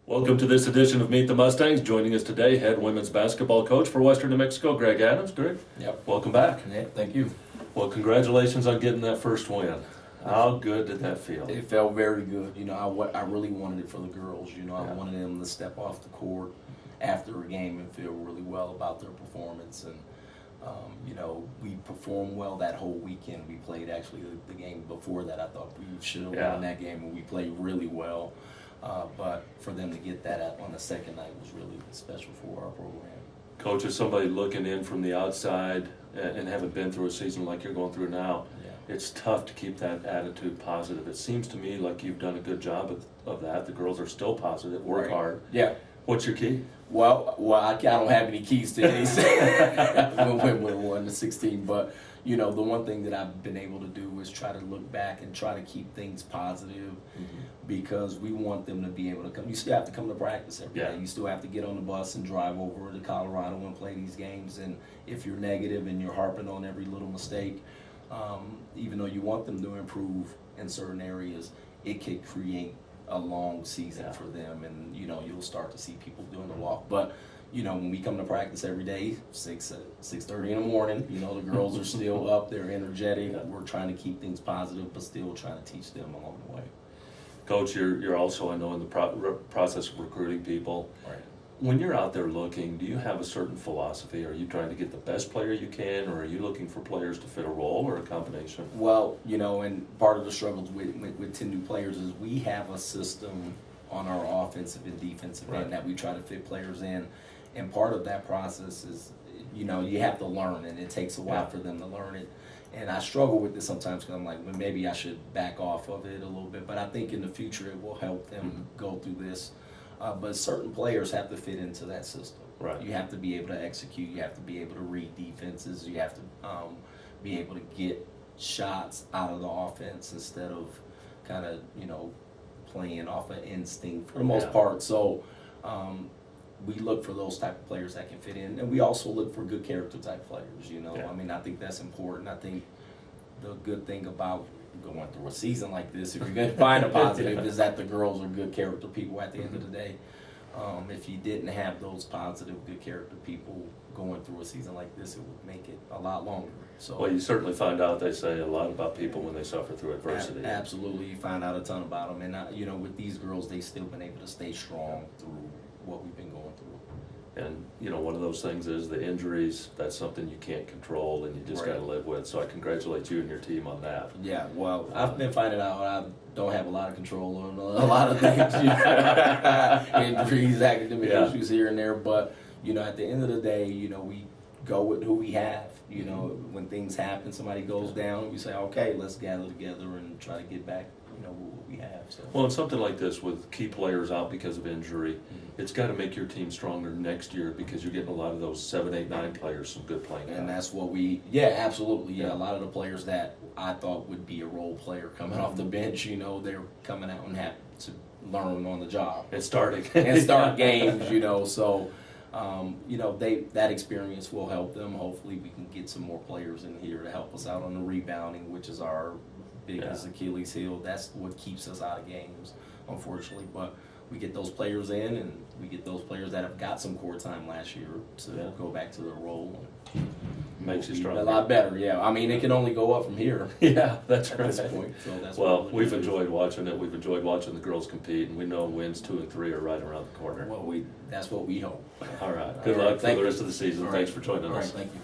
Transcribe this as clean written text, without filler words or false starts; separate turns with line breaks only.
Welcome to this edition of Meet the Mustangs. Joining us today, head women's basketball coach for Western New Mexico, Greg Adams. Greg,
Yep.
welcome back.
Yeah, thank you.
Well, congratulations on getting that first win. How good did that feel?
It felt very good. You know, I really wanted it for the girls. You know, I
Yeah.
wanted them to step off the court after a game and feel really well about their performance. And, you know, we performed well that whole weekend. We played actually the game before that. I thought we should have won that game, and we played really well. But for them to get that on the second night was really special for our program.
Coach, as somebody looking in from the outside and haven't been through a season like you're going through now, it's tough to keep that attitude positive. It seems to me like you've done a good job of that. The girls are still positive, work hard.
Yeah.
What's your key?
Well, I don't have any keys to any when we're 1-16, but you know, the one thing that I've been able to do is try to look back and try to keep things positive, because we want them to be able to come. You still have to come to practice every day. You still have to get on the bus and drive over to Colorado and play these games. And if you're negative and you're harping on every little mistake, even though you want them to improve in certain areas, it could create a long season for them. And you know, you'll start to see people doing the walk. But you know, when we come to practice every day, 6:30 in the morning, you know, the girls are still up, they're energetic. We're trying to keep things positive, but still trying to teach them along the way.
Coach, you're also, I know, in the process of recruiting people.
Right.
When you're out there looking, do you have a certain philosophy? Are you trying to get the best player you can, or are you looking for players to fit a role, or a combination?
Well, you know, and part of the struggles with 10 new players is we have a system on our offensive and defensive end that we try to fit players in. And part of that process is, you know, you have to learn, and it takes a while for them to learn it. And I struggle with this sometimes because I'm like, well, maybe I should back off of it a little bit. But I think in the future it will help them go through this. But certain players have to fit into that system.
Right.
You have to be able to execute. You have to be able to read defenses. You have to be able to get shots out of the offense instead of kind of, you know, playing off of instinct for the most part. So we look for those type of players that can fit in. And we also look for good character type players, you know. I mean, I think that's important. I think the good thing about going through a season like this, if you're going to find a positive, is that the girls are good character people at the end of the day. If you didn't have those positive, good character people going through a season like this, it would make it a lot longer. So,
well, you certainly find out, they say, a lot about people when they suffer through adversity.
Absolutely, you find out a ton about them. And, you know, with these girls, they've still been able to stay strong through what we've been going through.
And, you know, one of those things is the injuries. That's something you can't control, and you just got to live with. So I congratulate you and your team on that.
Yeah, well, I've been finding out I don't have a lot of control on a lot of things. Injuries, academic issues here and there. But, you know, at the end of the day, you know, we go with who we have. You know, when things happen, somebody goes down, we say, okay, let's gather together and try to get back, you know, what we have. So.
Well, and something like this with key players out because of injury, it's got to make your team stronger next year, because you're getting a lot of those 7, 8, 9 players some good playing.
And that's what we, absolutely. Yeah, a lot of the players that I thought would be a role player coming off the bench, you know, they're coming out and have to learn on the job.
And starting.
And start games, you know, so. You know, that experience will help them. Hopefully we can get some more players in here to help us out on the rebounding, which is our biggest Achilles heel. That's what keeps us out of games, unfortunately. But we get those players in, and we get those players that have got some court time last year to go back to their role.
Makes you stronger.
A lot better, yeah. I mean, it can only go up from here.
Yeah, that's
at
right.
this point. So that's
well, we've enjoyed watching it. We've enjoyed watching the girls compete, and we know wins 2 and 3 are right around the corner.
Well, that's what we hope.
All right. Good luck for the rest of the season. Thanks for joining us.
Thank you.